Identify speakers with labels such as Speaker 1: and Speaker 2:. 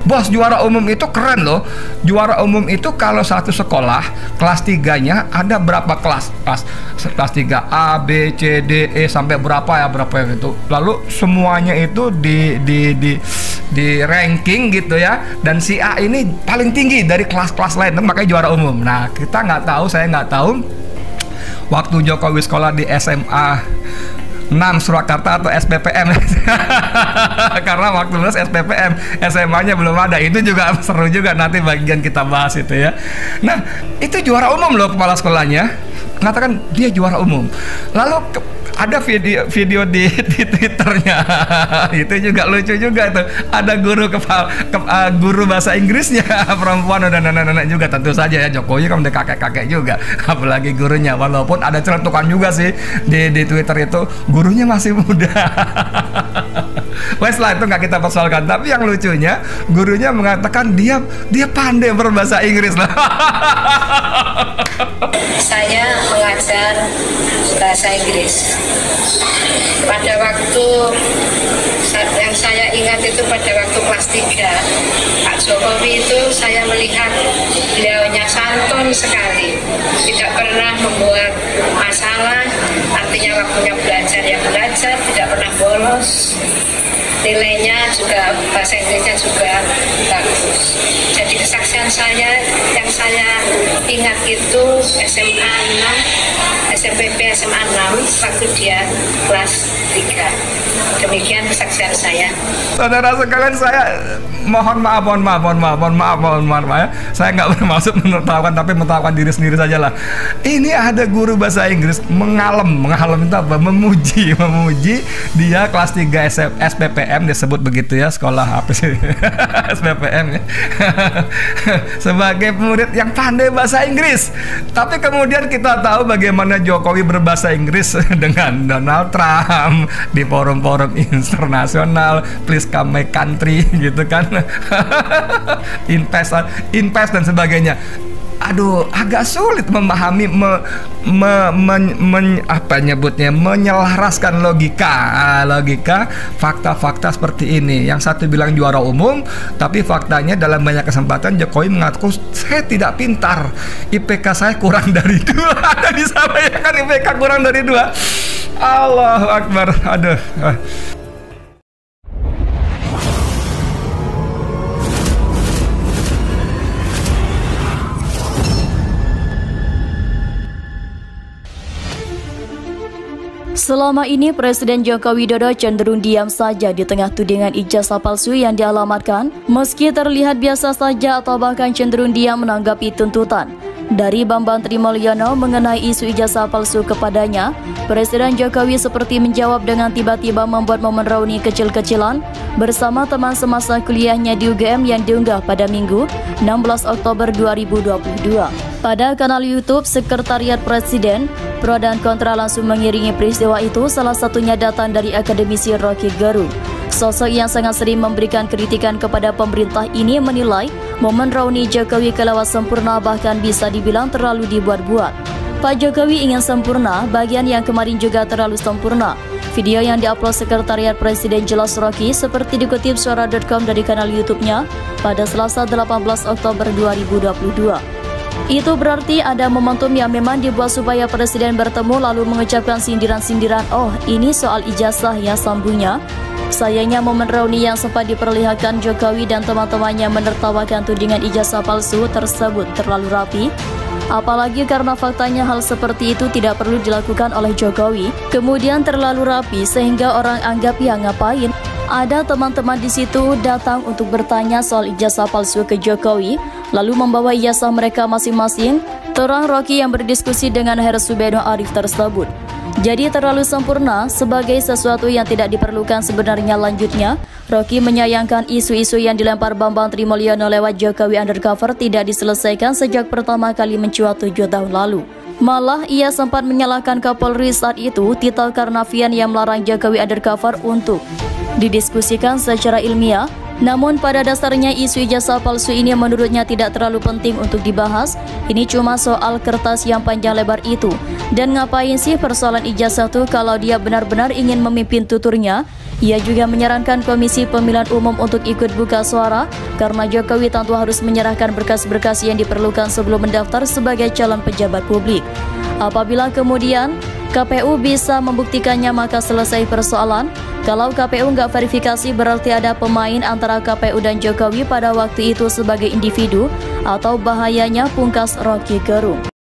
Speaker 1: Bos, juara umum itu keren loh. Juara umum itu kalau satu sekolah kelas 3-nya ada berapa kelas? Kelas 3 A, B, C, D, E sampai berapa yang itu. Lalu semuanya itu di ranking gitu ya. Dan si A ini paling tinggi dari kelas-kelas lain, makanya juara umum. Nah, kita nggak tahu, saya nggak tahu waktu Jokowi sekolah di SMA 6 Surakarta atau SPPM karena waktu lulus SPPM SMA-nya belum ada. Itu juga seru juga, nanti bagian kita bahas itu ya. Nah, itu juara umum loh kepala sekolahnya, mengatakan dia juara umum. Lalu ada video di Twitternya itu juga lucu juga tuh. Ada guru bahasa Inggrisnya perempuan dan anak-anak juga, tentu saja ya. Jokowi kan udah kakek-kakek juga, apalagi gurunya. Walaupun ada celentukan juga sih di Twitter itu, gurunya masih muda. Wes lah, itu nggak kita persoalkan. Tapi yang lucunya, gurunya mengatakan dia pandai berbahasa Inggris lah.
Speaker 2: Saya mengajar bahasa Inggris. Pada waktu yang saya ingat itu pada waktu kelas 3, Pak Jokowi itu saya melihat beliaunya santun sekali, tidak pernah membuat masalah. Artinya waktunya belajar ya belajar, tidak pernah bolos. Nilainya juga, bahasa Inggrisnya juga bagus. Jadi kesaksian saya yang saya ingat itu SMA 6, SMPP SMA 6 waktu dia kelas 3. Demikian kesaksian saya.
Speaker 1: Saudara sekalian, saya mohon maaf ya. Saya nggak bermaksud menertawakan, tapi menertawakan diri sendiri saja lah. Ini ada guru bahasa Inggris mengalem itu apa? Memuji dia kelas 3 SPPM, disebut begitu ya, sekolah apa sih? SPPM ya. Sebagai murid yang pandai bahasa Inggris. Tapi kemudian kita tahu bagaimana Jokowi berbahasa Inggris dengan Donald Trump di forum-forum internasional, please come my country gitu kan. invest dan sebagainya. Aduh, agak sulit memahami menyelaraskan logika fakta-fakta seperti ini. Yang satu bilang juara umum, tapi faktanya dalam banyak kesempatan Jokowi mengaku saya tidak pintar, IPK saya kurang dari 2. Ada disampaikan IPK kurang dari 2. Allahu Akbar. Aduh.
Speaker 3: Selama ini Presiden Joko Widodo cenderung diam saja di tengah tudingan ijazah palsu yang dialamatkan, meski terlihat biasa saja atau bahkan cenderung diam menanggapi tuntutan dari Bambang Trimulyono mengenai isu ijazah palsu kepadanya. Presiden Jokowi seperti menjawab dengan tiba-tiba membuat momen reuni kecil-kecilan bersama teman semasa kuliahnya di UGM yang diunggah pada Minggu 16 Oktober 2022. Pada kanal YouTube Sekretariat Presiden, pro dan kontra langsung mengiringi peristiwa itu, salah satunya datang dari akademisi Rocky Gerung. Sosok yang sangat sering memberikan kritikan kepada pemerintah ini menilai momen reuni Jokowi kelewat sempurna, bahkan bisa dibilang terlalu dibuat-buat. Pak Jokowi ingin sempurna, bagian yang kemarin juga terlalu sempurna. Video yang diupload Sekretariat Presiden jelas Rocky, seperti dikutip suara.com dari kanal YouTube-nya pada Selasa 18 Oktober 2022. Itu berarti ada momentum yang memang dibuat supaya Presiden bertemu lalu mengucapkan sindiran-sindiran, oh ini soal ijazah ya sambungnya. Sayangnya momen reuni yang sempat diperlihatkan Jokowi dan teman-temannya menertawakan tudingan ijazah palsu tersebut terlalu rapi. Apalagi karena faktanya hal seperti itu tidak perlu dilakukan oleh Jokowi. Kemudian terlalu rapi sehingga orang anggap ya ngapain. Ada teman-teman di situ datang untuk bertanya soal ijazah palsu ke Jokowi, lalu membawa ijazah mereka masing-masing, terang Rocky yang berdiskusi dengan Heru Subeno Arif tersebut. Jadi terlalu sempurna sebagai sesuatu yang tidak diperlukan sebenarnya. Lanjutnya, Rocky menyayangkan isu-isu yang dilempar Bambang Trimulyono lewat Jokowi undercover tidak diselesaikan sejak pertama kali mencuat 7 tahun lalu. Malah ia sempat menyalahkan Kapolri saat itu, Tito Karnavian, yang melarang Jokowi undercover untuk didiskusikan secara ilmiah. Namun pada dasarnya isu ijazah palsu ini menurutnya tidak terlalu penting untuk dibahas. Ini cuma soal kertas yang panjang lebar itu. Dan ngapain sih persoalan ijazah tuh kalau dia benar-benar ingin memimpin tuturnya? Ia juga menyarankan Komisi Pemilihan Umum untuk ikut buka suara karena Jokowi tentu harus menyerahkan berkas-berkas yang diperlukan sebelum mendaftar sebagai calon pejabat publik. Apabila kemudian KPU bisa membuktikannya maka selesai persoalan. Kalau KPU nggak verifikasi berarti ada pemain antara KPU dan Jokowi pada waktu itu sebagai individu atau bahayanya, pungkas Rocky Gerung.